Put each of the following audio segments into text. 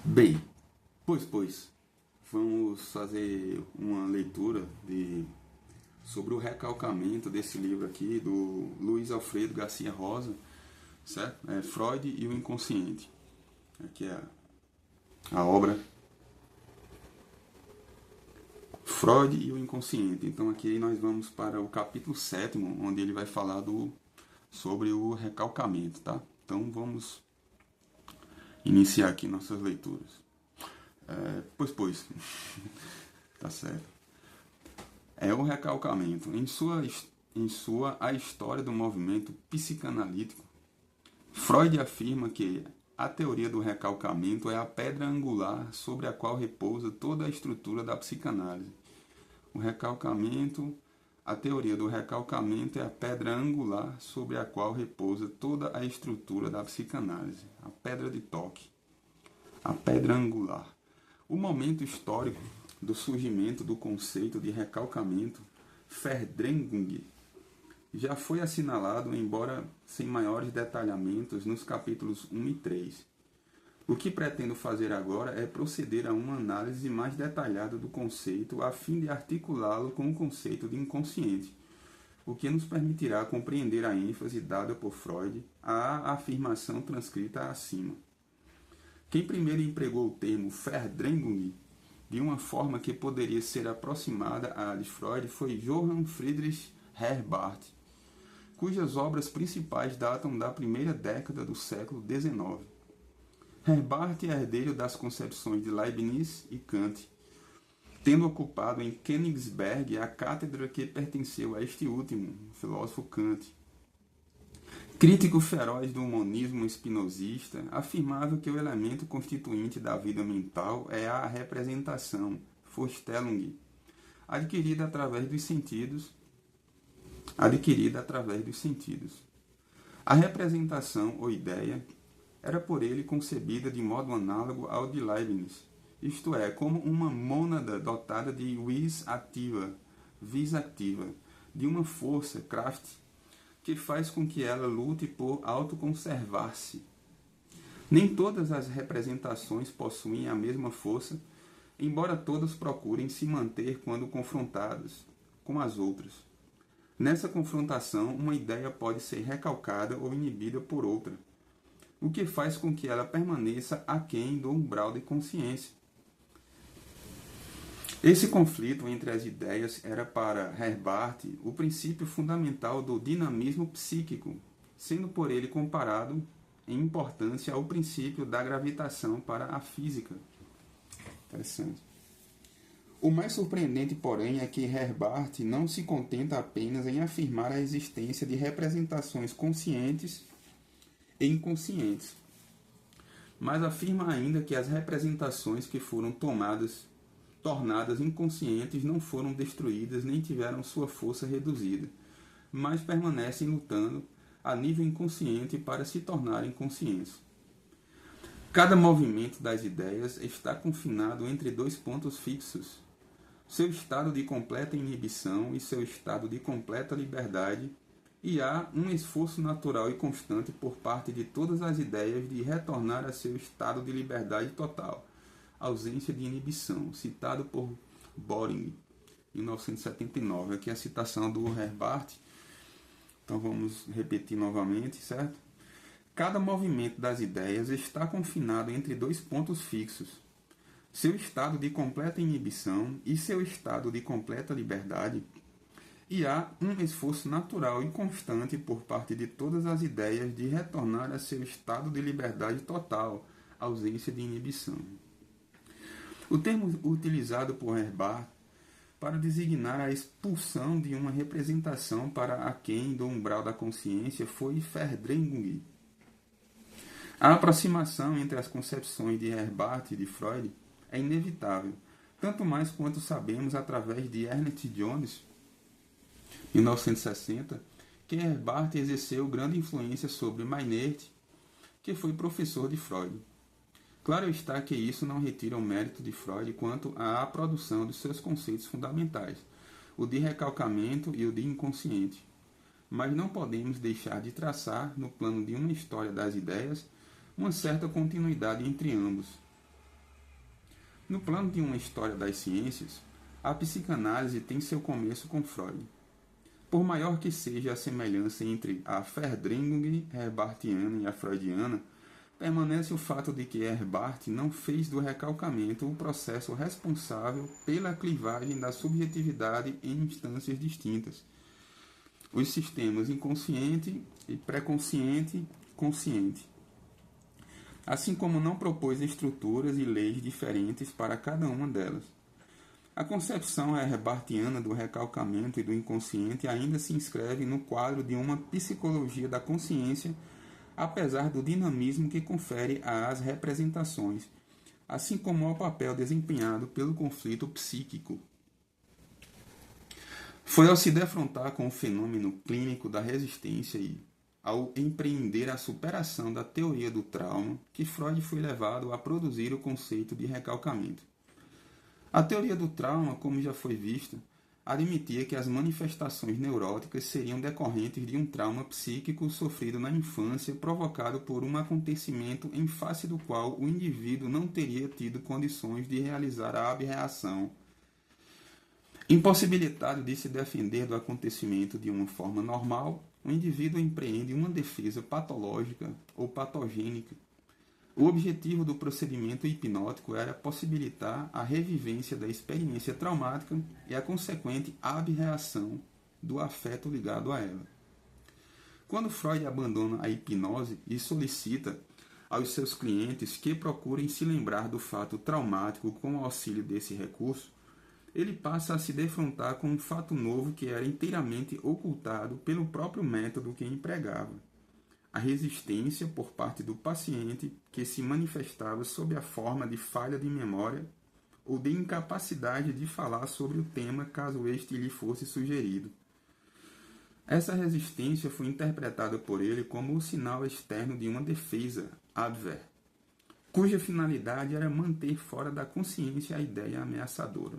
Bem, pois, vamos fazer uma leitura sobre o recalcamento desse livro aqui do Luiz Alfredo Garcia Rosa, certo? Freud e o Inconsciente. Aqui é a obra Freud e o Inconsciente. Então aqui nós vamos para o capítulo 7º, onde ele vai falar sobre o recalcamento, tá? Então vamos iniciar aqui nossas leituras. Pois, tá certo. É o recalcamento. Em sua A História do Movimento Psicanalítico, Freud afirma que a teoria do recalcamento é a pedra angular sobre a qual repousa toda a estrutura da psicanálise. A teoria do recalcamento é a pedra angular sobre a qual repousa toda a estrutura da psicanálise. A pedra de toque. A pedra angular. O momento histórico do surgimento do conceito de recalcamento, Verdrängung, já foi assinalado, embora sem maiores detalhamentos, nos capítulos 1 e 3. O que pretendo fazer agora é proceder a uma análise mais detalhada do conceito a fim de articulá-lo com o conceito de inconsciente, o que nos permitirá compreender a ênfase dada por Freud à afirmação transcrita acima. Quem primeiro empregou o termo Verdrängung de uma forma que poderia ser aproximada à de Freud foi Johann Friedrich Herbart, cujas obras principais datam da primeira década do século XIX. Herbart é herdeiro das concepções de Leibniz e Kant, tendo ocupado em Königsberg a cátedra que pertenceu a este último, o filósofo Kant. Crítico feroz do monismo espinosista, afirmava que o elemento constituinte da vida mental é a representação, Vorstellung, adquirida através dos sentidos. A representação ou ideia era por ele concebida de modo análogo ao de Leibniz, isto é, como uma mônada dotada de vis ativa, de uma força, Kraft, que faz com que ela lute por autoconservar-se. Nem todas as representações possuem a mesma força, embora todas procurem se manter quando confrontadas com as outras. Nessa confrontação, uma ideia pode ser recalcada ou inibida por outra, o que faz com que ela permaneça aquém do umbral de consciência. Esse conflito entre as ideias era para Herbart o princípio fundamental do dinamismo psíquico, sendo por ele comparado em importância ao princípio da gravitação para a física. Interessante. O mais surpreendente, porém, é que Herbart não se contenta apenas em afirmar a existência de representações conscientes e inconscientes, mas afirma ainda que as representações que foram tornadas inconscientes não foram destruídas nem tiveram sua força reduzida, mas permanecem lutando a nível inconsciente para se tornarem conscientes. Cada movimento das ideias está confinado entre dois pontos fixos, seu estado de completa inibição e seu estado de completa liberdade, e há um esforço natural e constante por parte de todas as ideias de retornar a seu estado de liberdade total, ausência de inibição, citado por Boring, em 1979. Aqui é a citação do Herbart. Então vamos repetir novamente, certo? Cada movimento das ideias está confinado entre dois pontos fixos, seu estado de completa inibição e seu estado de completa liberdade, e há um esforço natural e constante por parte de todas as ideias de retornar a seu estado de liberdade total, ausência de inibição. O termo utilizado por Herbart para designar a expulsão de uma representação para aquém do umbral da consciência foi Verdrängung. A aproximação entre as concepções de Herbart e de Freud é inevitável, tanto mais quanto sabemos através de Ernest Jones, 1960, que Herbart exerceu grande influência sobre Meinert, que foi professor de Freud. Claro está que isso não retira o mérito de Freud quanto à produção de seus conceitos fundamentais, o de recalcamento e o de inconsciente. Mas não podemos deixar de traçar, no plano de uma história das ideias, uma certa continuidade entre ambos. No plano de uma história das ciências, a psicanálise tem seu começo com Freud. Por maior que seja a semelhança entre a Verdrängung herbartiana e a freudiana, permanece o fato de que Herbart não fez do recalcamento o processo responsável pela clivagem da subjetividade em instâncias distintas. Os sistemas inconsciente e pré-consciente, consciente. Assim como não propôs estruturas e leis diferentes para cada uma delas. A concepção herbartiana do recalcamento e do inconsciente ainda se inscreve no quadro de uma psicologia da consciência, apesar do dinamismo que confere às representações, assim como ao papel desempenhado pelo conflito psíquico. Foi ao se defrontar com o fenômeno clínico da resistência e ao empreender a superação da teoria do trauma que Freud foi levado a produzir o conceito de recalcamento. A teoria do trauma, como já foi vista, admitia que as manifestações neuróticas seriam decorrentes de um trauma psíquico sofrido na infância provocado por um acontecimento em face do qual o indivíduo não teria tido condições de realizar a abreação. Impossibilitado de se defender do acontecimento de uma forma normal, o indivíduo empreende uma defesa patológica ou patogênica. O objetivo do procedimento hipnótico era possibilitar a revivência da experiência traumática e a consequente abreação do afeto ligado a ela. Quando Freud abandona a hipnose e solicita aos seus clientes que procurem se lembrar do fato traumático com o auxílio desse recurso, ele passa a se defrontar com um fato novo que era inteiramente ocultado pelo próprio método que empregava. A resistência por parte do paciente que se manifestava sob a forma de falha de memória ou de incapacidade de falar sobre o tema caso este lhe fosse sugerido. Essa resistência foi interpretada por ele como o sinal externo de uma defesa, Abwehr, cuja finalidade era manter fora da consciência a ideia ameaçadora.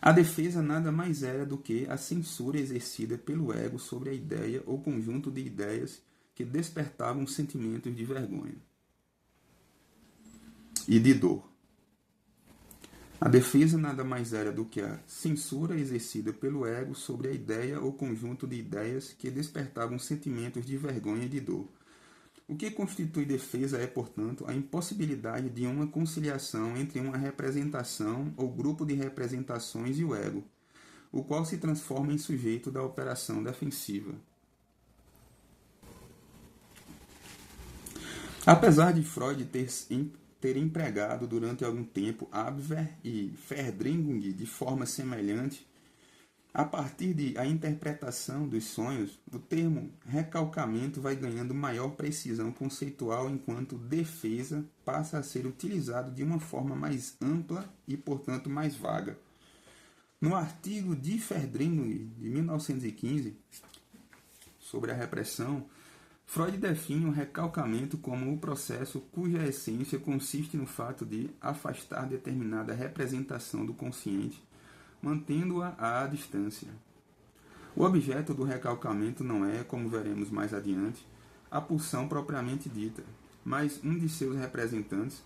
A defesa nada mais era do que a censura exercida pelo ego sobre a ideia ou conjunto de ideias que despertavam sentimentos de vergonha e de dor. A defesa nada mais era do que a censura exercida pelo ego sobre a ideia ou conjunto de ideias que despertavam sentimentos de vergonha e de dor. O que constitui defesa é, portanto, a impossibilidade de uma conciliação entre uma representação ou grupo de representações e o ego, o qual se transforma em sujeito da operação defensiva. Apesar de Freud ter empregado durante algum tempo Abwehr e Verdrängung de forma semelhante, a partir da interpretação dos sonhos, o termo recalcamento vai ganhando maior precisão conceitual enquanto defesa passa a ser utilizado de uma forma mais ampla e, portanto, mais vaga. No artigo de Verdrängung, de 1915, sobre a repressão, Freud define o recalcamento como o processo cuja essência consiste no fato de afastar determinada representação do consciente, mantendo-a à distância. O objeto do recalcamento não é, como veremos mais adiante, a pulsão propriamente dita, mas um de seus representantes,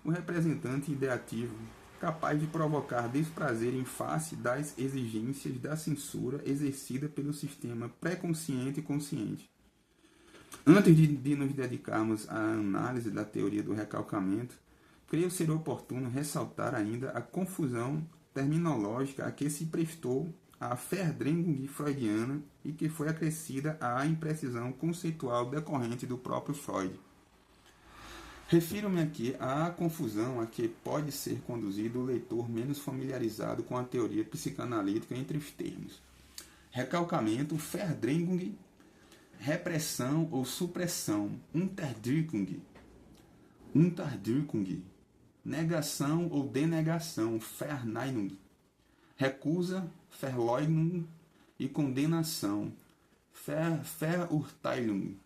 o representante ideativo, capaz de provocar desprazer em face das exigências da censura exercida pelo sistema pré-consciente e consciente. Antes de nos dedicarmos à análise da teoria do recalcamento, creio ser oportuno ressaltar ainda a confusão terminológica a que se prestou a Verdrängung freudiana e que foi acrescida à imprecisão conceitual decorrente do próprio Freud. Refiro-me aqui à confusão a que pode ser conduzido o leitor menos familiarizado com a teoria psicanalítica entre os termos recalcamento, Verdrängung, repressão ou supressão, Unterdrückung, negação ou denegação, Verneinung, recusa, Verleugnung e condenação, Verurteilung.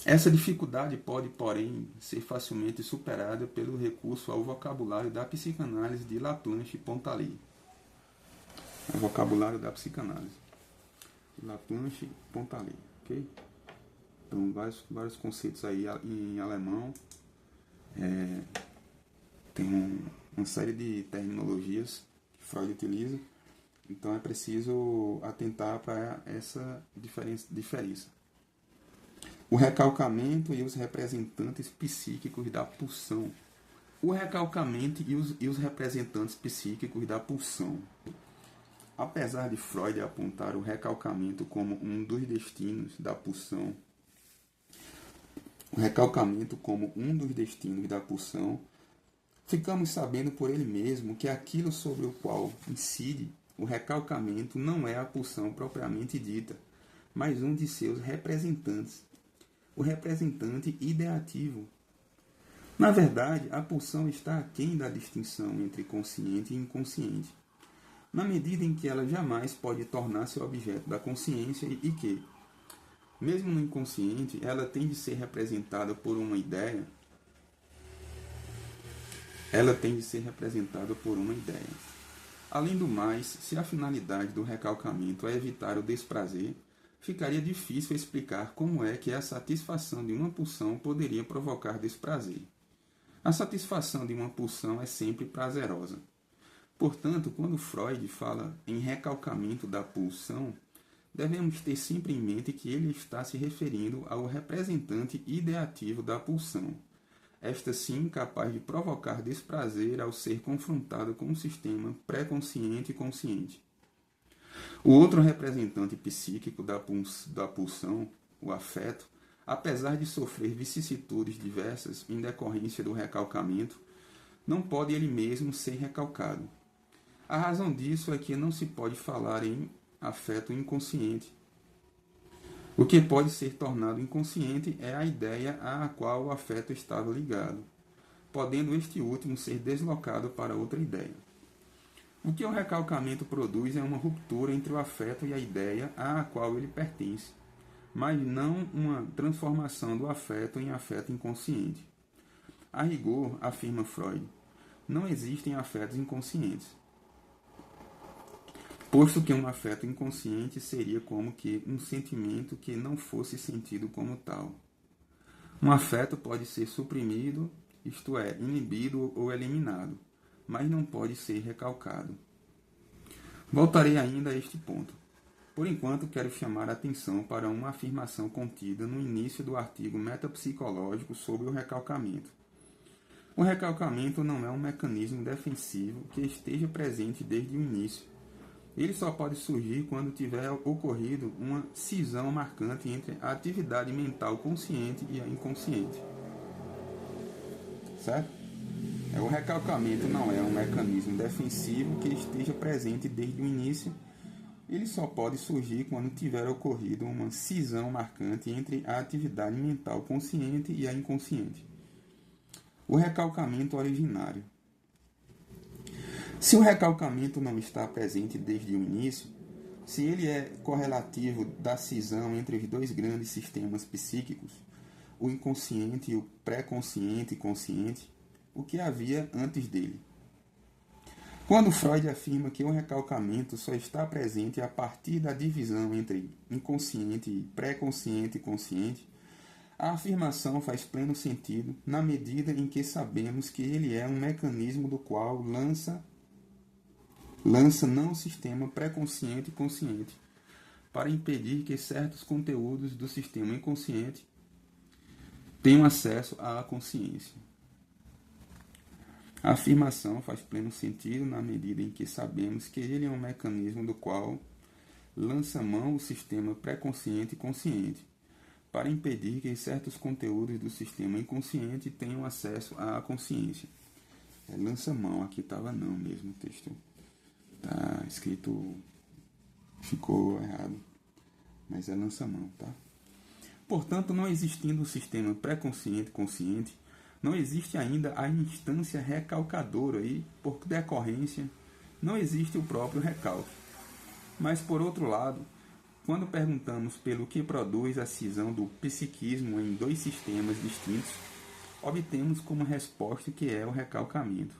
Essa dificuldade pode, porém, ser facilmente superada pelo recurso ao vocabulário da psicanálise de Laplanche e Pontalet. O vocabulário da psicanálise. Laplanche e Pontalet, ok? Então, vários conceitos aí em alemão. Tem uma série de terminologias que Freud utiliza, então é preciso atentar para essa diferença. O recalcamento e os representantes psíquicos da pulsão. O recalcamento e os representantes psíquicos da pulsão. Apesar de Freud apontar o recalcamento como um dos destinos da pulsão, ficamos sabendo por ele mesmo que aquilo sobre o qual incide o recalcamento não é a pulsão propriamente dita, mas um de seus representantes, o representante ideativo. Na verdade, a pulsão está aquém da distinção entre consciente e inconsciente, na medida em que ela jamais pode tornar-se objeto da consciência e que, mesmo no inconsciente, ela tem de ser representada por uma ideia. Além do mais, se a finalidade do recalcamento é evitar o desprazer, ficaria difícil explicar como é que a satisfação de uma pulsão poderia provocar desprazer. A satisfação de uma pulsão é sempre prazerosa. Portanto, quando Freud fala em recalcamento da pulsão, devemos ter sempre em mente que ele está se referindo ao representante ideativo da pulsão, esta sim capaz de provocar desprazer ao ser confrontado com um sistema pré-consciente e consciente. O outro representante psíquico da pulsão, o afeto, apesar de sofrer vicissitudes diversas em decorrência do recalcamento, não pode ele mesmo ser recalcado. A razão disso é que não se pode falar em afeto inconsciente. O que pode ser tornado inconsciente é a ideia à qual o afeto estava ligado, podendo este último ser deslocado para outra ideia. O que o recalcamento produz é uma ruptura entre o afeto e a ideia à qual ele pertence, mas não uma transformação do afeto em afeto inconsciente. A rigor, afirma Freud, não existem afetos inconscientes, posto que um afeto inconsciente seria como que um sentimento que não fosse sentido como tal. Um afeto pode ser suprimido, isto é, inibido ou eliminado, mas não pode ser recalcado. Voltarei ainda a este ponto. Por enquanto, quero chamar a atenção para uma afirmação contida no início do artigo metapsicológico sobre o recalcamento. O recalcamento não é um mecanismo defensivo que esteja presente desde o início. Ele só pode surgir quando tiver ocorrido uma cisão marcante entre a atividade mental consciente e a inconsciente. Certo? O recalcamento não é um mecanismo defensivo que esteja presente desde o início. Ele só pode surgir quando tiver ocorrido uma cisão marcante entre a atividade mental consciente e a inconsciente. O recalcamento originário. Se o recalcamento não está presente desde o início, se ele é correlativo da cisão entre os dois grandes sistemas psíquicos, o inconsciente e o pré-consciente e consciente, o que havia antes dele? Quando Freud afirma que o recalcamento só está presente a partir da divisão entre inconsciente e pré-consciente e consciente, a afirmação faz pleno sentido na medida em que sabemos que ele é um mecanismo do qual lança não o sistema pré-consciente e consciente, para impedir que certos conteúdos do sistema inconsciente tenham acesso à consciência. A afirmação faz pleno sentido na medida em que sabemos que ele é um mecanismo do qual lança mão o sistema pré-consciente e consciente, para impedir que certos conteúdos do sistema inconsciente tenham acesso à consciência. Lança mão, aqui estava não mesmo o texto. Tá escrito, ficou errado, mas é lança-mão, tá? Portanto, não existindo o sistema pré-consciente e consciente, não existe ainda a instância recalcadora e, por decorrência, não existe o próprio recalque. Mas, por outro lado, quando perguntamos pelo que produz a cisão do psiquismo em dois sistemas distintos, obtemos como resposta que é o recalcamento.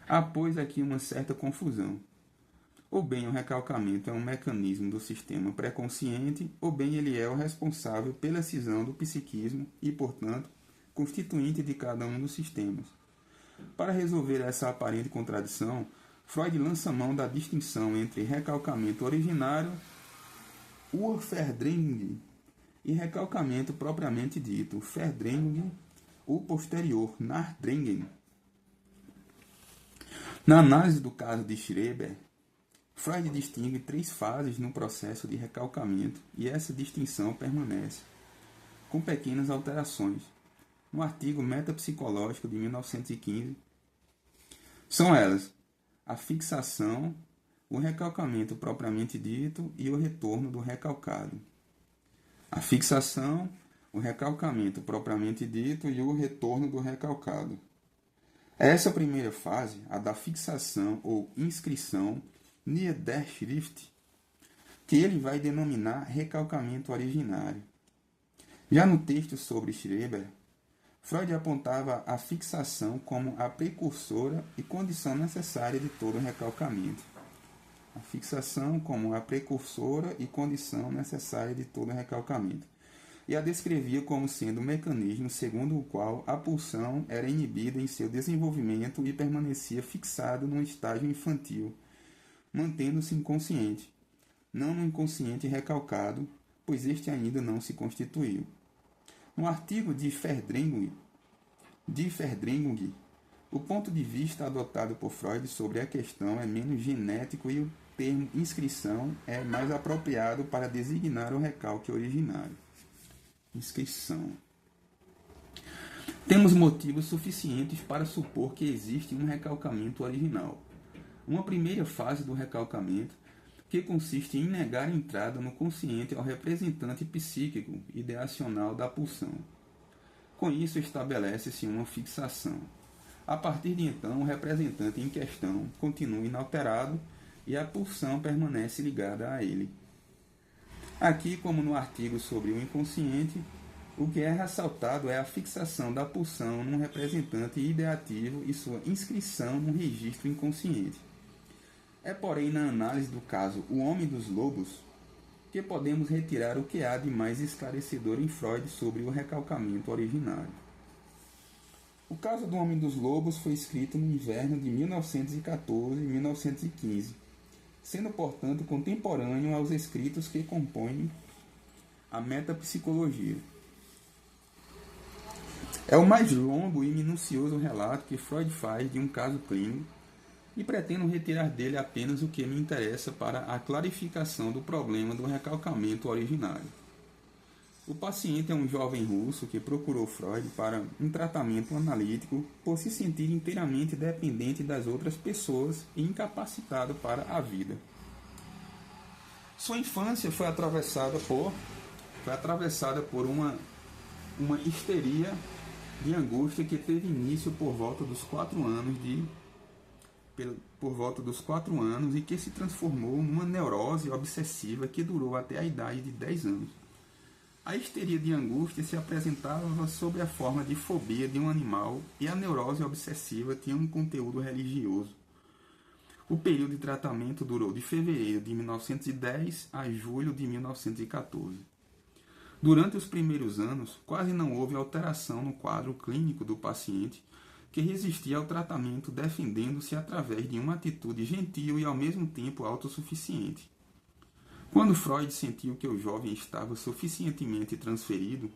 Há, pois, aqui uma certa confusão. Ou bem o recalcamento é um mecanismo do sistema pré-consciente, ou bem ele é o responsável pela cisão do psiquismo e, portanto, constituinte de cada um dos sistemas. Para resolver essa aparente contradição, Freud lança mão da distinção entre recalcamento originário, Urverdrehung, e recalcamento propriamente dito, Verdrehung, o posterior, Nachdrängen. Na análise do caso de Schreber, Freud distingue 3 fases no processo de recalcamento e essa distinção permanece, com pequenas alterações. No artigo Metapsicológico de 1915, são elas a fixação, o recalcamento propriamente dito e o retorno do recalcado. A fixação, o recalcamento propriamente dito e o retorno do recalcado. Essa primeira fase, a da fixação ou inscrição, Niederschrift, que ele vai denominar recalcamento originário. Já no texto sobre Schreber, Freud apontava a fixação como a precursora e condição necessária de todo recalcamento. A fixação como a precursora e condição necessária de todo recalcamento. E a descrevia como sendo um mecanismo segundo o qual a pulsão era inibida em seu desenvolvimento e permanecia fixada num estágio infantil, mantendo-se inconsciente, não no inconsciente recalcado, pois este ainda não se constituiu. No artigo de Verdrehung, o ponto de vista adotado por Freud sobre a questão é menos genético e o termo inscrição é mais apropriado para designar o recalque originário. Inscrição. Temos motivos suficientes para supor que existe um recalcamento original. Uma primeira fase do recalcamento, que consiste em negar a entrada no consciente ao representante psíquico ideacional da pulsão. Com isso, estabelece-se uma fixação. A partir de então, o representante em questão continua inalterado e a pulsão permanece ligada a ele. Aqui, como no artigo sobre o inconsciente, o que é ressaltado é a fixação da pulsão num representante ideativo e sua inscrição num registro inconsciente. É, porém, na análise do caso O Homem dos Lobos, que podemos retirar o que há de mais esclarecedor em Freud sobre o recalcamento originário. O caso do Homem dos Lobos foi escrito no inverno de 1914 e 1915, sendo, portanto, contemporâneo aos escritos que compõem a metapsicologia. É o mais longo e minucioso relato que Freud faz de um caso clínico e pretendo retirar dele apenas o que me interessa para a clarificação do problema do recalcamento originário. O paciente é um jovem russo que procurou Freud para um tratamento analítico por se sentir inteiramente dependente das outras pessoas e incapacitado para a vida. Sua infância foi atravessada por uma histeria de angústia que teve início por volta dos 4 anos e que se transformou numa neurose obsessiva que durou até a idade de 10 anos. A histeria de angústia se apresentava sob a forma de fobia de um animal e a neurose obsessiva tinha um conteúdo religioso. O período de tratamento durou de fevereiro de 1910 a julho de 1914. Durante os primeiros anos, quase não houve alteração no quadro clínico do paciente, que resistia ao tratamento defendendo-se através de uma atitude gentil e ao mesmo tempo autossuficiente. Quando Freud sentiu que o jovem estava suficientemente transferido,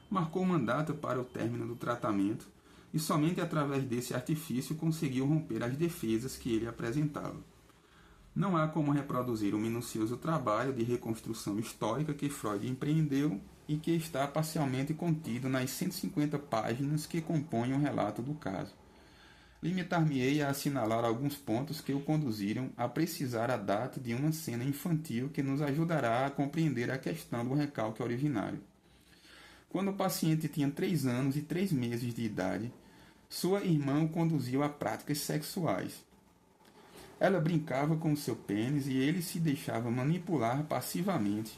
marcou uma data para o término do tratamento e somente através desse artifício conseguiu romper as defesas que ele apresentava. Não há como reproduzir o minucioso trabalho de reconstrução histórica que Freud empreendeu e que está parcialmente contido nas 150 páginas que compõem o relato do caso. Limitar-me-ei a assinalar alguns pontos que o conduziram a precisar a data de uma cena infantil que nos ajudará a compreender a questão do recalque originário. Quando o paciente tinha 3 anos e 3 meses de idade, sua irmã o conduziu a práticas sexuais. Ela brincava com seu pênis e ele se deixava manipular passivamente.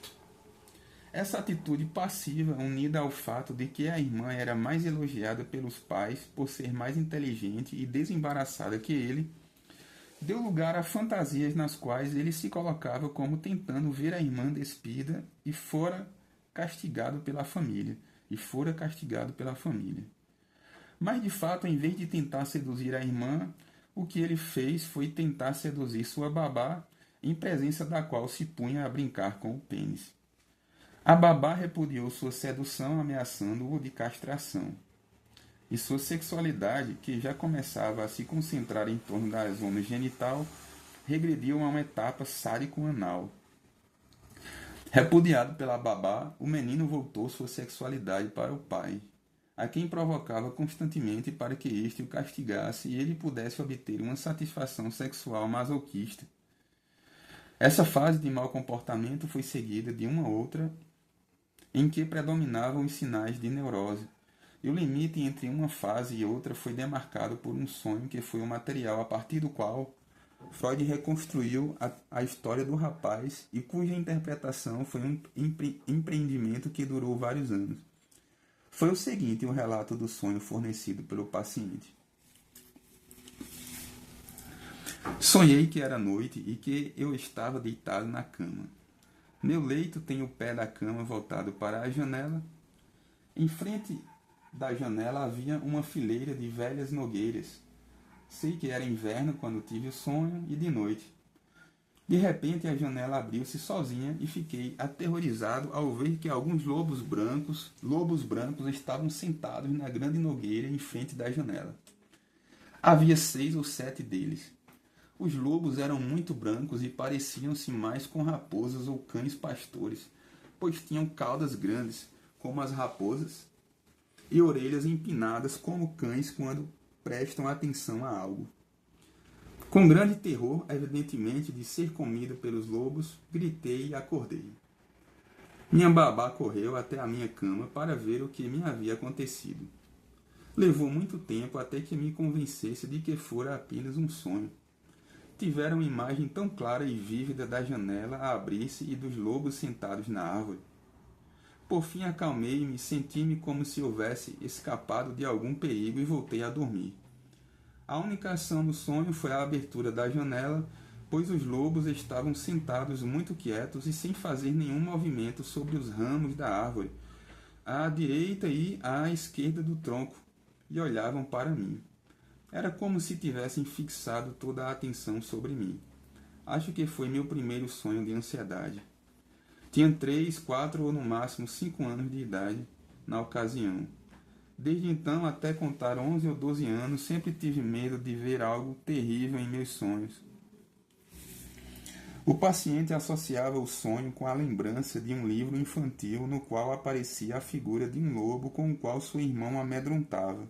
Essa atitude passiva, unida ao fato de que a irmã era mais elogiada pelos pais por ser mais inteligente e desembaraçada que ele, deu lugar a fantasias nas quais ele se colocava como tentando ver a irmã despida e fora castigado pela família. Mas, de fato, em vez de tentar seduzir a irmã, o que ele fez foi tentar seduzir sua babá, em presença da qual se punha a brincar com o pênis. A babá repudiou sua sedução, ameaçando-o de castração. E sua sexualidade, que já começava a se concentrar em torno da zona genital, regrediu a uma etapa sádico-anal. Repudiado pela babá, o menino voltou sua sexualidade para o pai, a quem provocava constantemente para que este o castigasse e ele pudesse obter uma satisfação sexual masoquista. Essa fase de mau comportamento foi seguida de uma outra em que predominavam os sinais de neurose, e o limite entre uma fase e outra foi demarcado por um sonho que foi o material a partir do qual Freud reconstruiu a história do rapaz e cuja interpretação foi um empreendimento que durou vários anos. Foi o seguinte o relato do sonho fornecido pelo paciente. Sonhei que era noite e que eu estava deitado na cama. Meu leito tem o pé da cama voltado para a janela. Em frente da janela havia uma fileira de velhas nogueiras. Sei que era inverno quando tive o sonho e de noite. De repente a janela abriu-se sozinha e fiquei aterrorizado ao ver que alguns lobos brancos estavam sentados na grande nogueira em frente da janela. Havia 6 ou 7 deles. Os lobos eram muito brancos e pareciam-se mais com raposas ou cães pastores, pois tinham caudas grandes, como as raposas, e orelhas empinadas como cães quando prestam atenção a algo. Com grande terror, evidentemente, de ser comido pelos lobos, gritei e acordei. Minha babá correu até a minha cama para ver o que me havia acontecido. Levou muito tempo até que me convencesse de que fora apenas um sonho. Tivera uma imagem tão clara e vívida da janela a abrir-se e dos lobos sentados na árvore. Por fim acalmei-me e senti-me como se houvesse escapado de algum perigo e voltei a dormir. A única ação do sonho foi a abertura da janela, pois os lobos estavam sentados muito quietos e sem fazer nenhum movimento sobre os ramos da árvore, à direita e à esquerda do tronco, e olhavam para mim. Era como se tivessem fixado toda a atenção sobre mim. Acho que foi meu primeiro sonho de ansiedade. Tinha 3, 4 ou no máximo 5 anos de idade na ocasião. Desde então, até contar 11 ou 12 anos, sempre tive medo de ver algo terrível em meus sonhos. O paciente associava o sonho com a lembrança de um livro infantil no qual aparecia a figura de um lobo com o qual seu irmão amedrontava.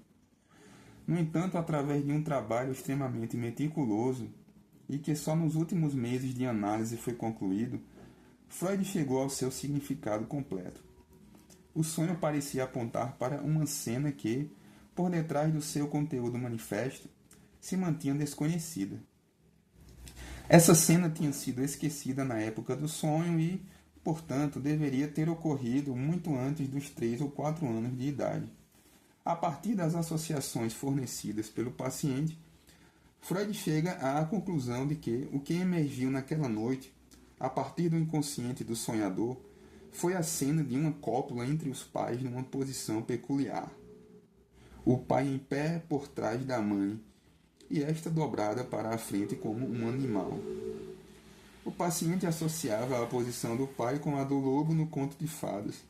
No entanto, através de um trabalho extremamente meticuloso, e que só nos últimos meses de análise foi concluído, Freud chegou ao seu significado completo. O sonho parecia apontar para uma cena que, por detrás do seu conteúdo manifesto, se mantinha desconhecida. Essa cena tinha sido esquecida na época do sonho e, portanto, deveria ter ocorrido muito antes dos 3 ou 4 anos de idade. A partir das associações fornecidas pelo paciente, Freud chega à conclusão de que o que emergiu naquela noite, a partir do inconsciente do sonhador, foi a cena de uma cópula entre os pais numa posição peculiar. O pai em pé por trás da mãe, e esta dobrada para a frente como um animal. O paciente associava a posição do pai com a do lobo no conto de fadas.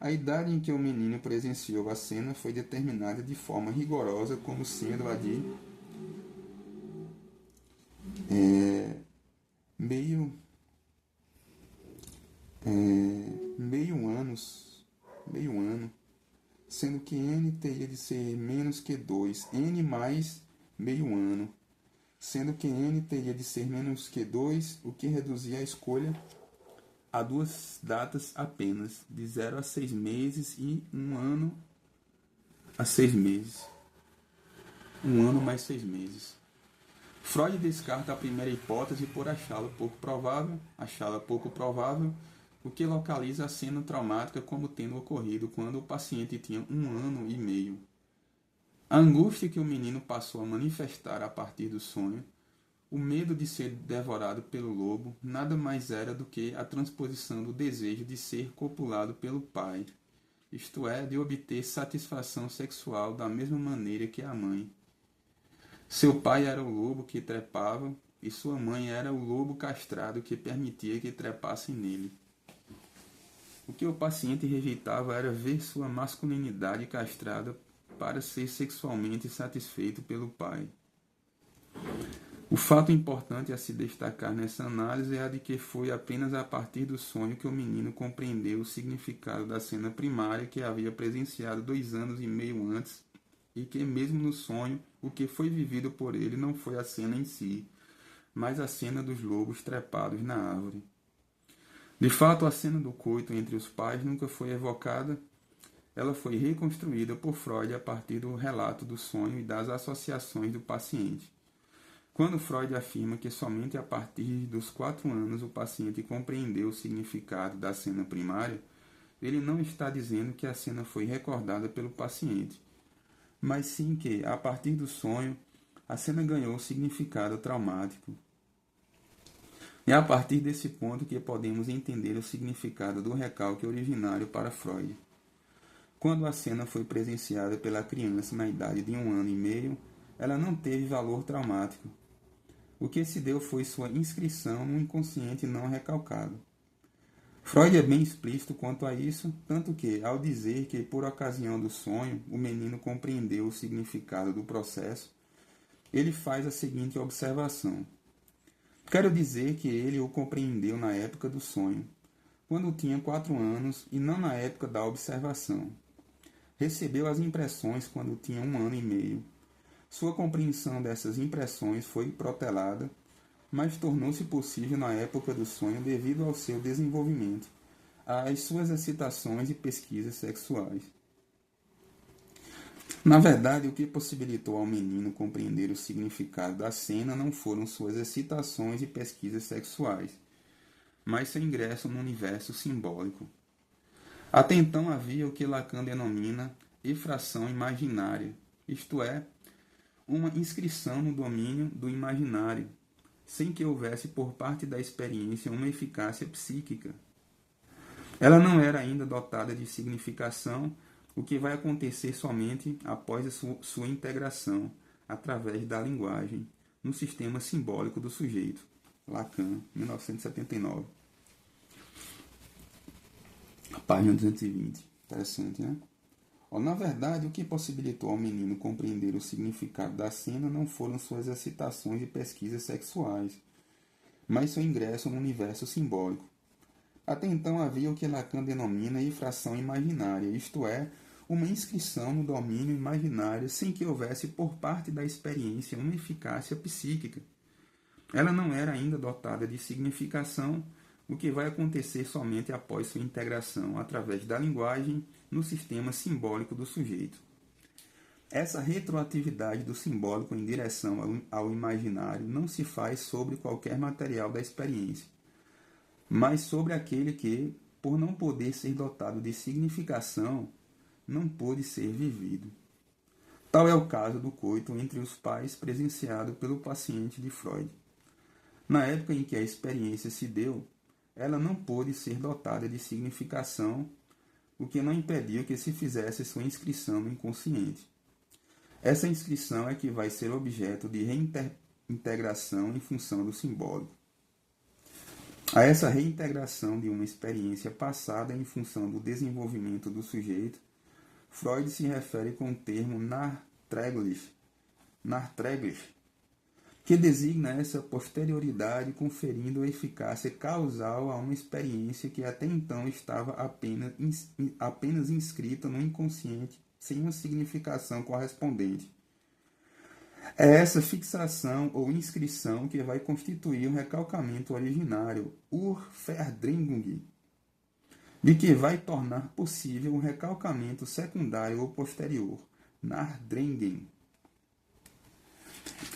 A idade em que o menino presenciou a cena foi determinada de forma rigorosa como sendo a de meio ano, sendo que n teria de ser menos que 2, n mais meio ano, sendo que n teria de ser menos que 2, o que reduzia a escolha a 2 datas apenas, de 0 a 6 meses e 1 ano a 6 meses. 1 ano mais 6 meses. Freud descarta a primeira hipótese por achá-la pouco provável, o que localiza a cena traumática como tendo ocorrido quando o paciente tinha 1 ano e meio. A angústia que o menino passou a manifestar a partir do sonho, o medo de ser devorado pelo lobo, nada mais era do que a transposição do desejo de ser copulado pelo pai, isto é, de obter satisfação sexual da mesma maneira que a mãe. Seu pai era o lobo que trepava e sua mãe era o lobo castrado que permitia que trepassem nele. O que o paciente rejeitava era ver sua masculinidade castrada para ser sexualmente satisfeito pelo pai. O fato importante a se destacar nessa análise é a de que foi apenas a partir do sonho que o menino compreendeu o significado da cena primária que havia presenciado 2 anos e meio antes, e que mesmo no sonho o que foi vivido por ele não foi a cena em si, mas a cena dos lobos trepados na árvore. De fato, a cena do coito entre os pais nunca foi evocada, ela foi reconstruída por Freud a partir do relato do sonho e das associações do paciente. Quando Freud afirma que somente a partir dos 4 anos o paciente compreendeu o significado da cena primária, ele não está dizendo que a cena foi recordada pelo paciente, mas sim que, a partir do sonho, a cena ganhou significado traumático. É a partir desse ponto que podemos entender o significado do recalque originário para Freud. Quando a cena foi presenciada pela criança na idade de 1 ano e meio, ela não teve valor traumático. O que se deu foi sua inscrição no inconsciente não recalcado. Freud é bem explícito quanto a isso, tanto que, ao dizer que, por ocasião do sonho, o menino compreendeu o significado do processo, ele faz a seguinte observação. Quero dizer que ele o compreendeu na época do sonho, quando tinha 4 anos e não na época da observação. Recebeu as impressões quando tinha 1 ano e meio. Sua compreensão dessas impressões foi protelada, mas tornou-se possível na época do sonho devido ao seu desenvolvimento, às suas excitações e pesquisas sexuais. Na verdade, o que possibilitou ao menino compreender o significado da cena não foram suas excitações e pesquisas sexuais, mas seu ingresso no universo simbólico. Até então havia o que Lacan denomina efração imaginária, isto é, uma inscrição no domínio do imaginário, sem que houvesse por parte da experiência uma eficácia psíquica. Ela não era ainda dotada de significação, o que vai acontecer somente após a sua integração, através da linguagem, no sistema simbólico do sujeito. Lacan, 1979. Página 220. Interessante, né? Na verdade, o que possibilitou ao menino compreender o significado da cena não foram suas excitações e pesquisas sexuais, mas seu ingresso no universo simbólico. Até então havia o que Lacan denomina infração imaginária, isto é, uma inscrição no domínio imaginário sem que houvesse por parte da experiência uma eficácia psíquica. Ela não era ainda dotada de significação, o que vai acontecer somente após sua integração através da linguagem no sistema simbólico do sujeito. Essa retroatividade do simbólico em direção ao imaginário não se faz sobre qualquer material da experiência, mas sobre aquele que, por não poder ser dotado de significação, não pôde ser vivido. Tal é o caso do coito entre os pais presenciado pelo paciente de Freud. Na época em que a experiência se deu, ela não pôde ser dotada de significação, o que não impediu que se fizesse sua inscrição no inconsciente. Essa inscrição é que vai ser objeto de reintegração em função do simbólico. A essa reintegração de uma experiência passada em função do desenvolvimento do sujeito, Freud se refere com o termo nachträglich, que designa essa posterioridade conferindo eficácia causal a uma experiência que até então estava apenas inscrita no inconsciente sem uma significação correspondente. É essa fixação ou inscrição que vai constituir o recalcamento originário, Urverdrängung, de que vai tornar possível o recalcamento secundário ou posterior, Nachdrängen.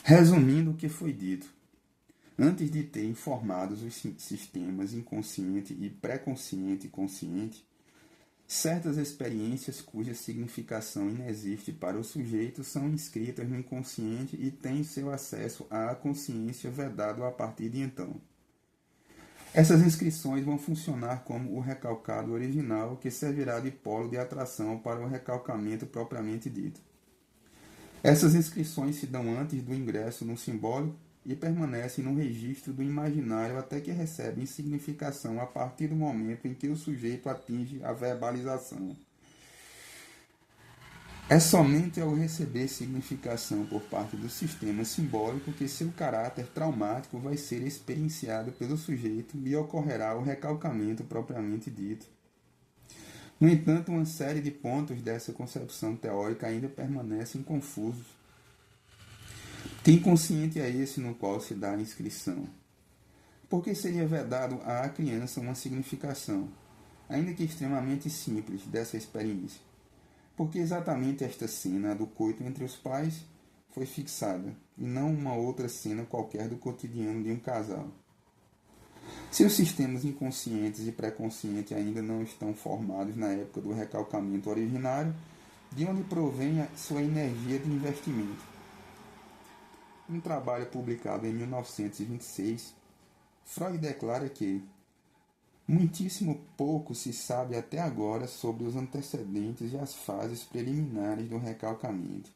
Resumindo o que foi dito, antes de ter informados os sistemas inconsciente e pré-consciente e consciente, certas experiências cuja significação inexiste para o sujeito são inscritas no inconsciente e têm seu acesso à consciência vedado a partir de então. Essas inscrições vão funcionar como o recalcado original, que servirá de polo de atração para o recalcamento propriamente dito. Essas inscrições se dão antes do ingresso no simbólico e permanecem no registro do imaginário até que recebem significação a partir do momento em que o sujeito atinge a verbalização. É somente ao receber significação por parte do sistema simbólico que seu caráter traumático vai ser experienciado pelo sujeito e ocorrerá o recalcamento propriamente dito. No entanto, uma série de pontos dessa concepção teórica ainda permanecem confusos. Que inconsciente é esse no qual se dá a inscrição? Por que seria vedado à criança uma significação, ainda que extremamente simples, dessa experiência? Porque exatamente esta cena do coito entre os pais foi fixada, e não uma outra cena qualquer do cotidiano de um casal. Se os sistemas inconscientes e pré-conscientes ainda não estão formados na época do recalcamento originário, de onde provém a sua energia de investimento? Um trabalho publicado em 1926, Freud declara que muitíssimo pouco se sabe até agora sobre os antecedentes e as fases preliminares do recalcamento.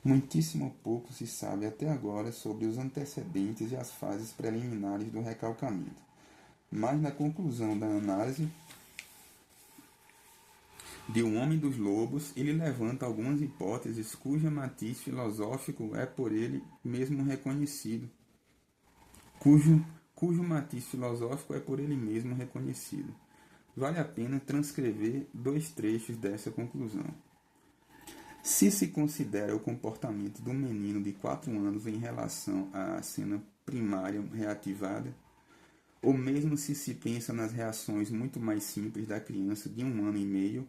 Muitíssimo pouco se sabe até agora sobre os antecedentes e as fases preliminares do recalcamento. Mas na conclusão da análise de O Homem dos Lobos, ele levanta algumas hipóteses cujo matiz filosófico é por ele mesmo reconhecido. Cujo matiz filosófico é por ele mesmo reconhecido. Vale a pena transcrever 2 trechos dessa conclusão. Se se considera o comportamento do menino de 4 anos em relação à cena primária reativada, ou mesmo se pensa nas reações muito mais simples da criança de 1 ano e meio,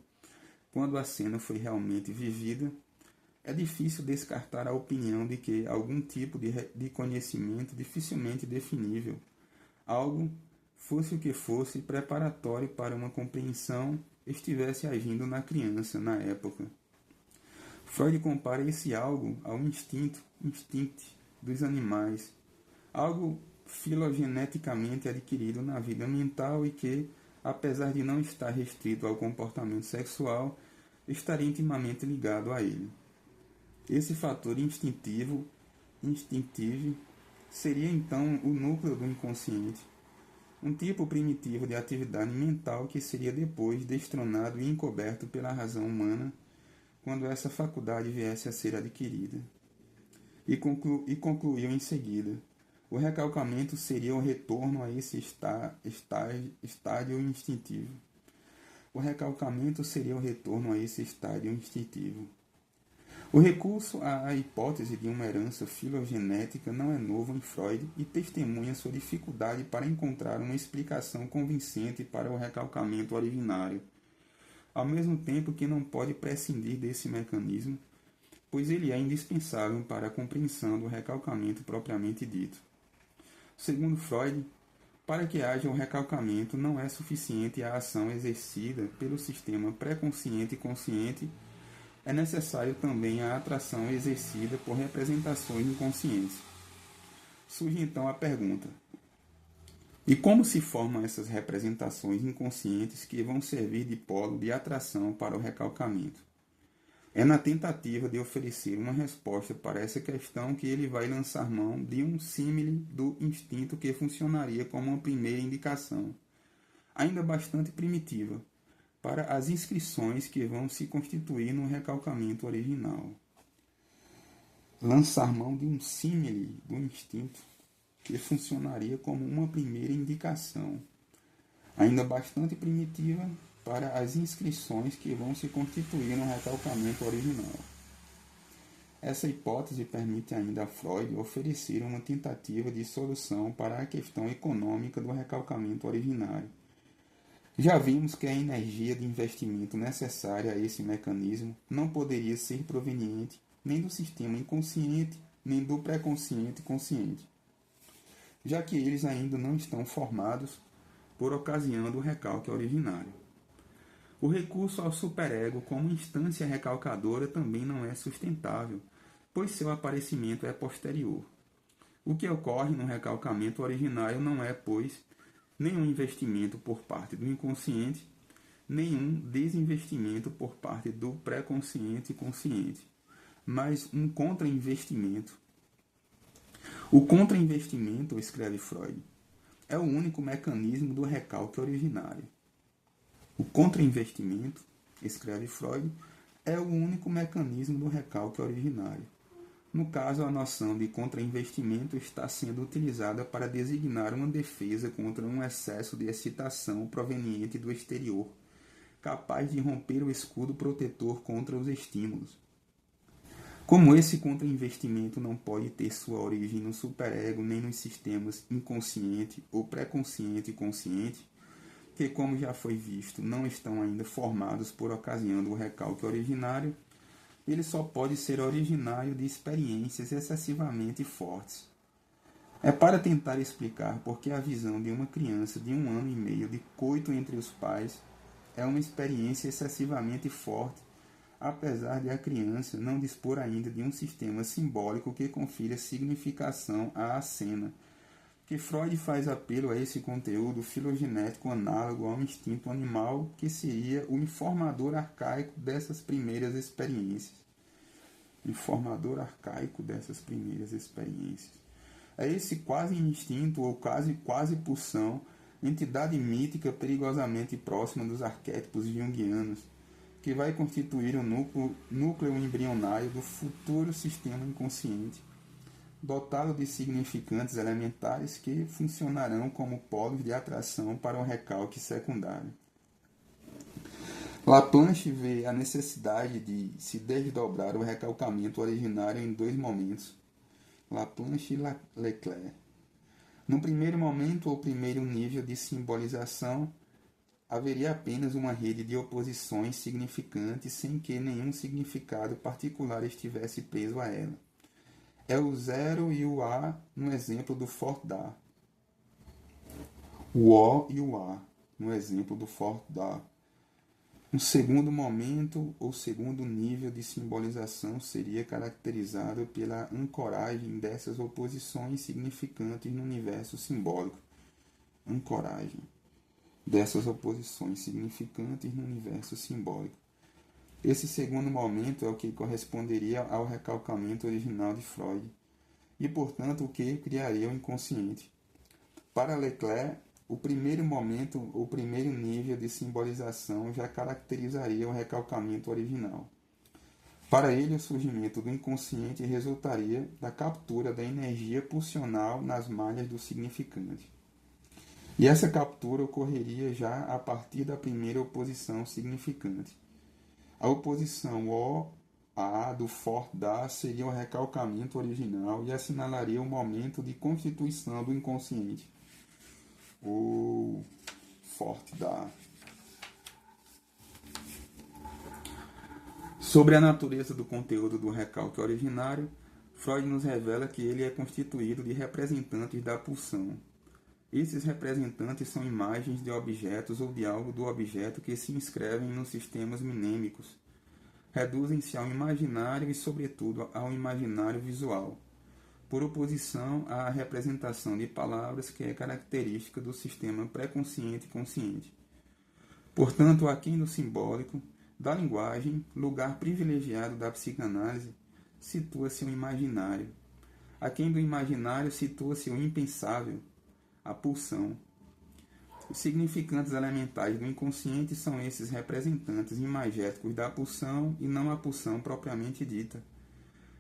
quando a cena foi realmente vivida, é difícil descartar a opinião de que algum tipo de conhecimento dificilmente definível, algo, fosse o que fosse, preparatório para uma compreensão, estivesse agindo na criança na época. Freud compara esse algo ao instinto dos animais, algo filogeneticamente adquirido na vida mental e que, apesar de não estar restrito ao comportamento sexual, estaria intimamente ligado a ele. Esse fator instintivo, seria então o núcleo do inconsciente, um tipo primitivo de atividade mental que seria depois destronado e encoberto pela razão humana quando essa faculdade viesse a ser adquirida. E concluiu em seguida: o recalcamento seria o retorno a esse estádio instintivo. O recalcamento seria o retorno a esse estádio instintivo. O recurso à hipótese de uma herança filogenética não é novo em Freud e testemunha sua dificuldade para encontrar uma explicação convincente para o recalcamento originário, ao mesmo tempo que não pode prescindir desse mecanismo, pois ele é indispensável para a compreensão do recalcamento propriamente dito. Segundo Freud, para que haja o recalcamento não é suficiente a ação exercida pelo sistema pré-consciente e consciente, é necessário também a atração exercida por representações inconscientes. Surge então a pergunta: e como se formam essas representações inconscientes que vão servir de polo de atração para o recalcamento? É na tentativa de oferecer uma resposta para essa questão que ele vai lançar mão de um símile do instinto que funcionaria como uma primeira indicação, ainda bastante primitiva, para as inscrições que vão se constituir no recalcamento original. Lançar mão de um símile do instinto que funcionaria como uma primeira indicação, ainda bastante primitiva, para as inscrições que vão se constituir no recalcamento original. Essa hipótese permite ainda a Freud oferecer uma tentativa de solução para a questão econômica do recalcamento originário. Já vimos que a energia de investimento necessária a esse mecanismo não poderia ser proveniente nem do sistema inconsciente, nem do pré-consciente consciente, já que eles ainda não estão formados por ocasião do recalque originário. O recurso ao superego como instância recalcadora também não é sustentável, pois seu aparecimento é posterior. O que ocorre no recalcamento originário não é, pois, nenhum investimento por parte do inconsciente, nenhum desinvestimento por parte do pré-consciente e consciente, mas um contra-investimento. O contra-investimento, escreve Freud, é o único mecanismo do recalque originário. O contra-investimento, escreve Freud, é o único mecanismo do recalque originário. No caso, a noção de contra-investimento está sendo utilizada para designar uma defesa contra um excesso de excitação proveniente do exterior, capaz de romper o escudo protetor contra os estímulos. Como esse contra-investimento não pode ter sua origem no superego nem nos sistemas inconsciente ou pré-consciente e consciente, que, como já foi visto, não estão ainda formados por ocasião do recalque originário, ele só pode ser originário de experiências excessivamente fortes. É para tentar explicar por que a visão de uma criança de 1 ano e meio de coito entre os pais é uma experiência excessivamente forte, apesar de a criança não dispor ainda de um sistema simbólico que confira significação à cena, que Freud faz apelo a esse conteúdo filogenético análogo ao instinto animal, que seria o informador arcaico dessas primeiras experiências. Informador arcaico dessas primeiras experiências. É esse quase instinto ou quase pulsão, entidade mítica perigosamente próxima dos arquétipos junguianos, que vai constituir o núcleo embrionário do futuro sistema inconsciente, dotado de significantes elementares que funcionarão como polos de atração para o recalque secundário. Laplanche vê a necessidade de se desdobrar o recalcamento originário em 2 momentos. Laplanche e Leclerc. No primeiro momento ou primeiro nível de simbolização, haveria apenas uma rede de oposições significantes sem que nenhum significado particular estivesse preso a ela. É o zero e o A no exemplo do Fort-da. O O e o A no exemplo do Fort-da. Um segundo momento ou segundo nível de simbolização seria caracterizado pela ancoragem dessas oposições significantes no universo simbólico. Ancoragem dessas oposições significantes no universo simbólico. Esse segundo momento é o que corresponderia ao recalcamento original de Freud, e, portanto, o que criaria o inconsciente. Para Leclerc, o primeiro momento, ou primeiro nível de simbolização já caracterizaria o recalcamento original. Para ele, o surgimento do inconsciente resultaria da captura da energia pulsional nas malhas do significante. E essa captura ocorreria já a partir da primeira oposição significante. A oposição O-A do Fort-da seria o recalcamento original e assinalaria o momento de constituição do inconsciente. O Fort-da. Sobre a natureza do conteúdo do recalque originário, Freud nos revela que ele é constituído de representantes da pulsão. Esses representantes são imagens de objetos ou de algo do objeto que se inscrevem nos sistemas mnêmicos. Reduzem-se ao imaginário e, sobretudo, ao imaginário visual, por oposição à representação de palavras que é característica do sistema pré-consciente e consciente. Portanto, aquém do simbólico, da linguagem, lugar privilegiado da psicanálise, situa-se o imaginário. Aquém do imaginário situa-se o impensável, a pulsão. Os significantes elementais do inconsciente são esses representantes imagéticos da pulsão e não a pulsão propriamente dita.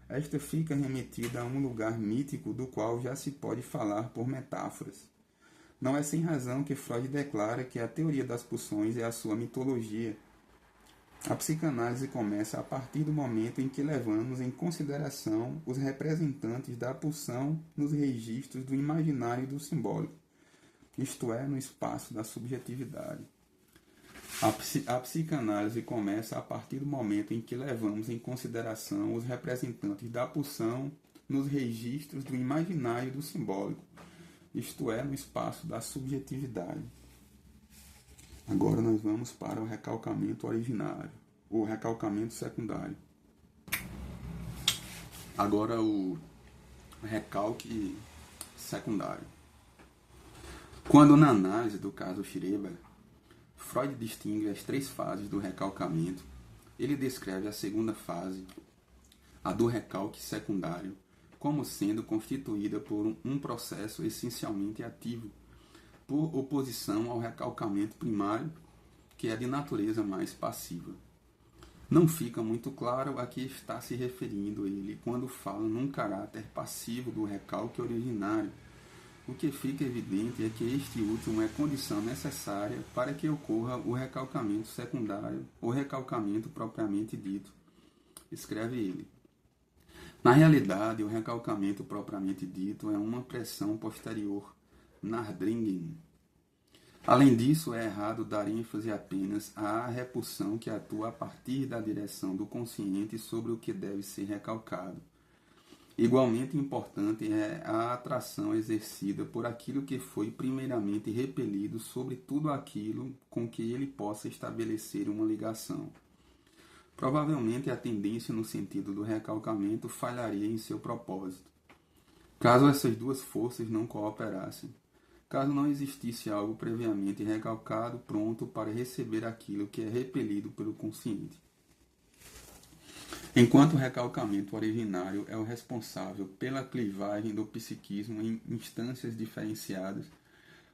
Esta fica remetida a um lugar mítico do qual já se pode falar por metáforas. Não é sem razão que Freud declara que a teoria das pulsões é a sua mitologia. A psicanálise começa a partir do momento em que levamos em consideração os representantes da pulsão nos registros do imaginário e do simbólico, isto é, no espaço da subjetividade. A psicanálise começa a partir do momento em que levamos em consideração os representantes da pulsão nos registros do imaginário e do simbólico, isto é, no espaço da subjetividade. Agora nós vamos para o recalcamento originário, o recalcamento secundário. Agora o recalque secundário. Quando na análise do caso Schreber, Freud distingue as 3 fases do recalcamento, ele descreve a segunda fase, a do recalque secundário, como sendo constituída por um processo essencialmente ativo, por oposição ao recalcamento primário, que é de natureza mais passiva. Não fica muito claro a que está se referindo ele quando fala num caráter passivo do recalque originário. O que fica evidente é que este último é condição necessária para que ocorra o recalcamento secundário, ou recalcamento propriamente dito. Escreve ele. Na realidade, o recalcamento propriamente dito é uma pressão posterior, Nardringen. Além disso, é errado dar ênfase apenas à repulsão que atua a partir da direção do consciente sobre o que deve ser recalcado. Igualmente importante é a atração exercida por aquilo que foi primeiramente repelido sobre tudo aquilo com que ele possa estabelecer uma ligação. Provavelmente a tendência no sentido do recalcamento falharia em seu propósito, caso essas 2 forças não cooperassem. Caso não existisse algo previamente recalcado, pronto para receber aquilo que é repelido pelo consciente. Enquanto o recalcamento originário é o responsável pela clivagem do psiquismo em instâncias diferenciadas,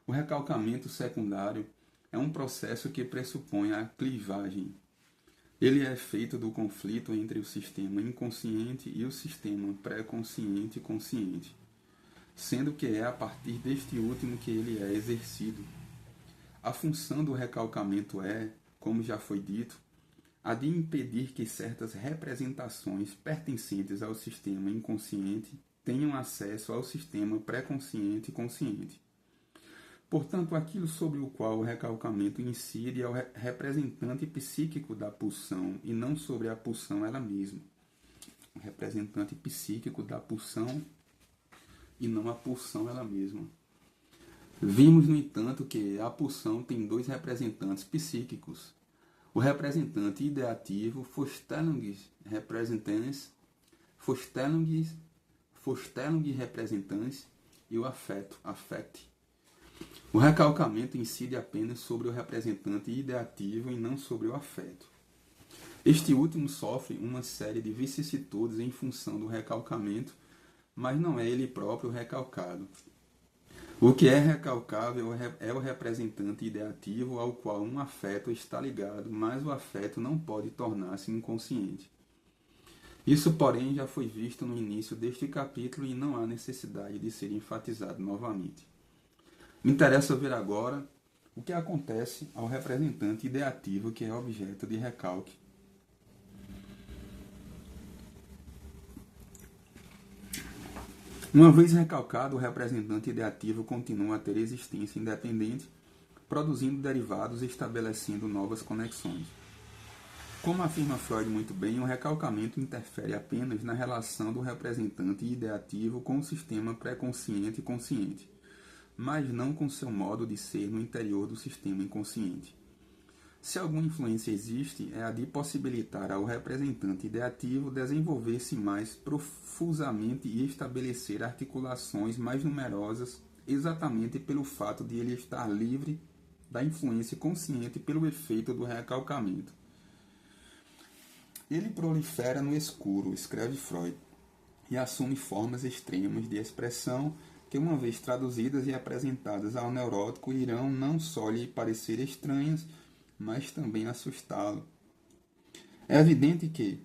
o recalcamento secundário é um processo que pressupõe a clivagem. Ele é feito do conflito entre o sistema inconsciente e o sistema pré-consciente e consciente, sendo que é a partir deste último que ele é exercido. A função do recalcamento é, como já foi dito, a de impedir que certas representações pertencentes ao sistema inconsciente tenham acesso ao sistema pré-consciente e consciente. Portanto, aquilo sobre o qual o recalcamento incide é o representante psíquico da pulsão e não sobre a pulsão ela mesma. O representante psíquico da pulsão e não a pulsão ela mesma. Vimos, no entanto, que a pulsão tem 2 representantes psíquicos. O representante ideativo, Vorstellungsrepresentanz, e o afeto, affect. O recalcamento incide apenas sobre o representante ideativo e não sobre o afeto. Este último sofre uma série de vicissitudes em função do recalcamento, mas não é ele próprio recalcado. O que é recalcável é o representante ideativo ao qual um afeto está ligado, mas o afeto não pode tornar-se inconsciente. Isso, porém, já foi visto no início deste capítulo e não há necessidade de ser enfatizado novamente. Me interessa ver agora o que acontece ao representante ideativo que é objeto de recalque. Uma vez recalcado, o representante ideativo continua a ter existência independente, produzindo derivados e estabelecendo novas conexões. Como afirma Freud muito bem, o recalcamento interfere apenas na relação do representante ideativo com o sistema pré-consciente e consciente, mas não com seu modo de ser no interior do sistema inconsciente. Se alguma influência existe, é a de possibilitar ao representante ideativo desenvolver-se mais profusamente e estabelecer articulações mais numerosas, exatamente pelo fato de ele estar livre da influência consciente pelo efeito do recalcamento. Ele prolifera no escuro, escreve Freud, e assume formas extremas de expressão que, uma vez traduzidas e apresentadas ao neurótico, irão não só lhe parecer estranhas, mas também assustá-lo. É evidente que,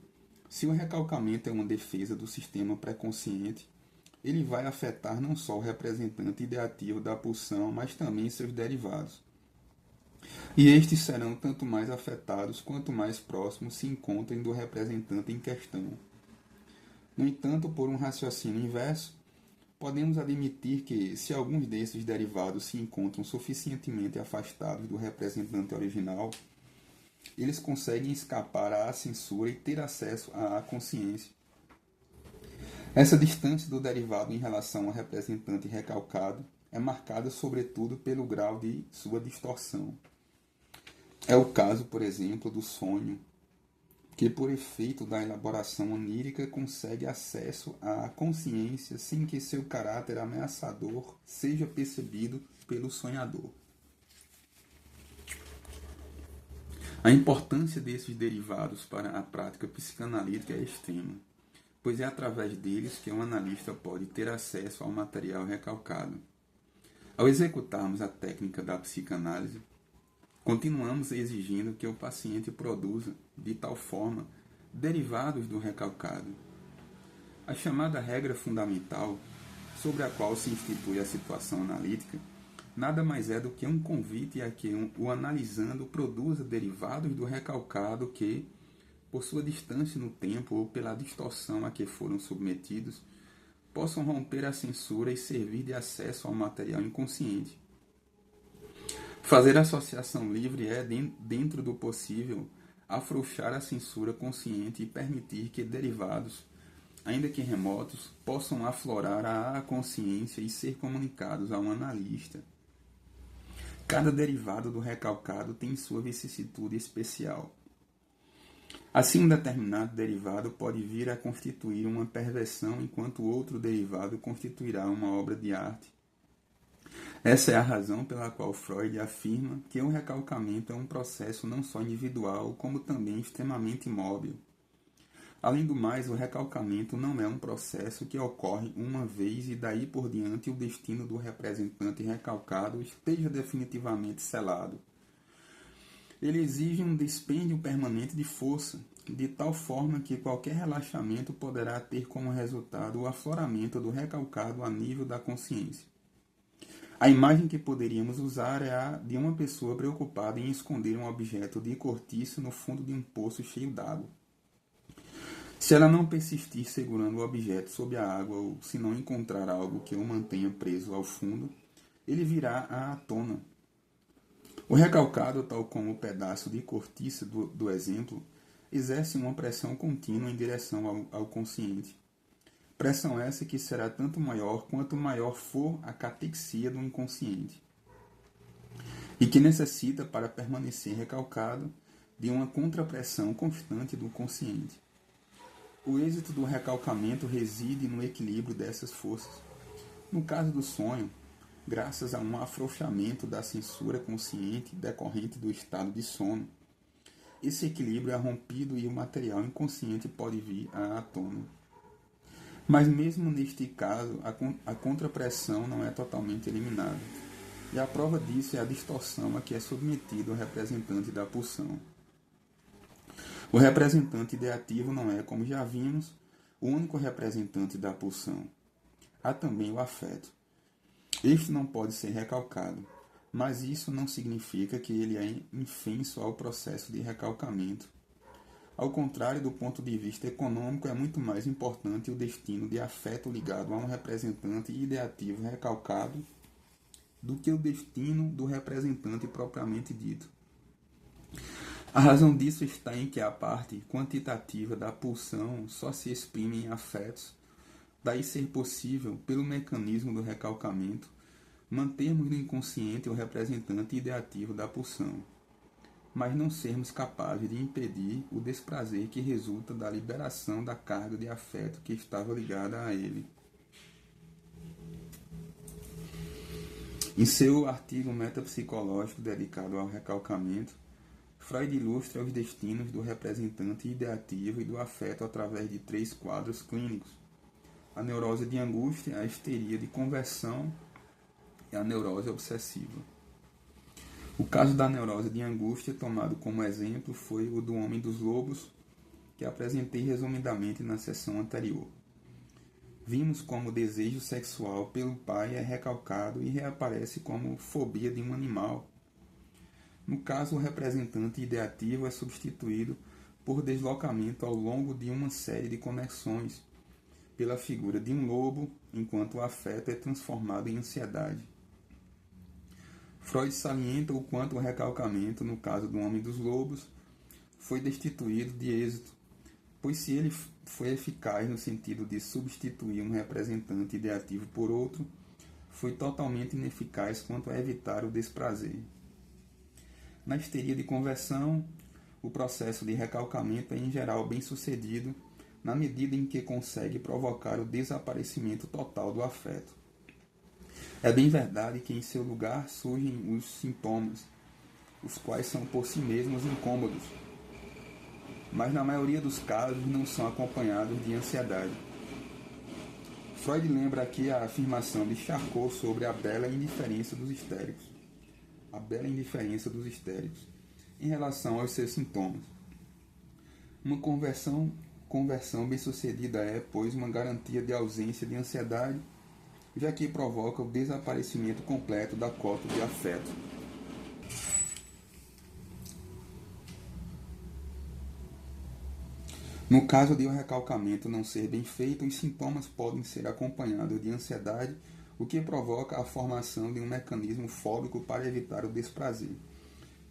se o recalcamento é uma defesa do sistema pré-consciente, ele vai afetar não só o representante ideativo da pulsão, mas também seus derivados. E estes serão tanto mais afetados quanto mais próximos se encontrem do representante em questão. No entanto, por um raciocínio inverso, podemos admitir que, se alguns desses derivados se encontram suficientemente afastados do representante original, eles conseguem escapar à censura e ter acesso à consciência. Essa distância do derivado em relação ao representante recalcado é marcada sobretudo pelo grau de sua distorção. É o caso, por exemplo, do sonho, que por efeito da elaboração onírica consegue acesso à consciência sem que seu caráter ameaçador seja percebido pelo sonhador. A importância desses derivados para a prática psicanalítica é extrema, pois é através deles que o analista pode ter acesso ao material recalcado. Ao executarmos a técnica da psicanálise, continuamos exigindo que o paciente produza, de tal forma, derivados do recalcado. A chamada regra fundamental, sobre a qual se institui a situação analítica, nada mais é do que um convite a que o analisando produza derivados do recalcado que, por sua distância no tempo ou pela distorção a que foram submetidos, possam romper a censura e servir de acesso ao material inconsciente. Fazer associação livre é, dentro do possível, afrouxar a censura consciente e permitir que derivados, ainda que remotos, possam aflorar à consciência e ser comunicados a um analista. Cada derivado do recalcado tem sua vicissitude especial. Assim, um determinado derivado pode vir a constituir uma perversão, enquanto outro derivado constituirá uma obra de arte. Essa é a razão pela qual Freud afirma que o recalcamento é um processo não só individual, como também extremamente móvel. Além do mais, o recalcamento não é um processo que ocorre uma vez e daí por diante o destino do representante recalcado esteja definitivamente selado. Ele exige um dispêndio permanente de força, de tal forma que qualquer relaxamento poderá ter como resultado o afloramento do recalcado a nível da consciência. A imagem que poderíamos usar é a de uma pessoa preocupada em esconder um objeto de cortiça no fundo de um poço cheio d'água. Se ela não persistir segurando o objeto sob a água ou se não encontrar algo que o mantenha preso ao fundo, ele virá à tona. O recalcado, tal como o pedaço de cortiça do exemplo, exerce uma pressão contínua em direção ao consciente. Pressão essa que será tanto maior quanto maior for a catexia do inconsciente, e que necessita, para permanecer recalcado, de uma contrapressão constante do consciente. O êxito do recalcamento reside no equilíbrio dessas forças. No caso do sonho, graças a um afrouxamento da censura consciente decorrente do estado de sono, esse equilíbrio é rompido e o material inconsciente pode vir à tona. Mas mesmo neste caso, a contrapressão não é totalmente eliminada. E a prova disso é a distorção a que é submetido o representante da pulsão. O representante ideativo não é, como já vimos, o único representante da pulsão. Há também o afeto. Este não pode ser recalcado, mas isso não significa que ele é infenso ao processo de recalcamento. Ao contrário, do ponto de vista econômico, é muito mais importante o destino de afeto ligado a um representante ideativo recalcado do que o destino do representante propriamente dito. A razão disso está em que a parte quantitativa da pulsão só se exprime em afetos, daí ser possível, pelo mecanismo do recalcamento, mantermos no inconsciente o representante ideativo da pulsão, mas não sermos capazes de impedir o desprazer que resulta da liberação da carga de afeto que estava ligada a ele. Em seu artigo metapsicológico dedicado ao recalcamento, Freud ilustra os destinos do representante ideativo e do afeto através de 3 quadros clínicos: a neurose de angústia, a histeria de conversão e a neurose obsessiva. O caso da neurose de angústia, tomado como exemplo, foi o do Homem dos Lobos, que apresentei resumidamente na sessão anterior. Vimos como o desejo sexual pelo pai é recalcado e reaparece como fobia de um animal. No caso, o representante ideativo é substituído por deslocamento ao longo de uma série de conexões, pela figura de um lobo, enquanto o afeto é transformado em ansiedade. Freud salienta o quanto o recalcamento, no caso do Homem dos Lobos, foi destituído de êxito, pois se ele foi eficaz no sentido de substituir um representante ideativo por outro, foi totalmente ineficaz quanto a evitar o desprazer. Na histeria de conversão, o processo de recalcamento é em geral bem sucedido na medida em que consegue provocar o desaparecimento total do afeto. É bem verdade que em seu lugar surgem os sintomas, os quais são por si mesmos incômodos, mas na maioria dos casos não são acompanhados de ansiedade. Freud lembra aqui a afirmação de Charcot sobre a bela indiferença dos histéricos. A bela indiferença dos histéricos em relação aos seus sintomas. Uma conversão bem-sucedida é, pois, uma garantia de ausência de ansiedade, já que provoca o desaparecimento completo da cota de afeto. No caso de o recalcamento não ser bem feito, os sintomas podem ser acompanhados de ansiedade, o que provoca a formação de um mecanismo fóbico para evitar o desprazer.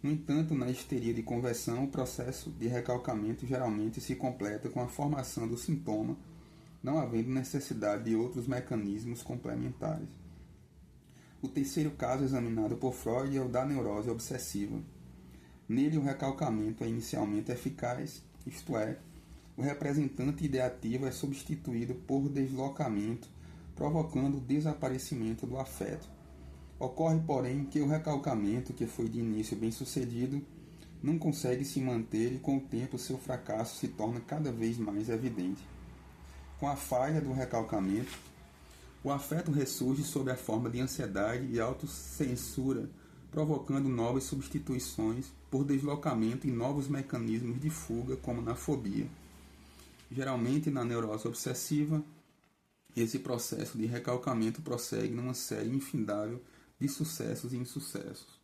No entanto, na histeria de conversão, o processo de recalcamento geralmente se completa com a formação do sintoma, não havendo necessidade de outros mecanismos complementares. O terceiro caso examinado por Freud é o da neurose obsessiva. Nele, o recalcamento é inicialmente eficaz, isto é, o representante ideativo é substituído por deslocamento, provocando o desaparecimento do afeto. Ocorre, porém, que o recalcamento, que foi de início bem sucedido, não consegue se manter e com o tempo seu fracasso se torna cada vez mais evidente. Com a falha do recalcamento, o afeto ressurge sob a forma de ansiedade e autocensura, provocando novas substituições por deslocamento e novos mecanismos de fuga, como na fobia. Geralmente, na neurose obsessiva, esse processo de recalcamento prossegue numa série infindável de sucessos e insucessos.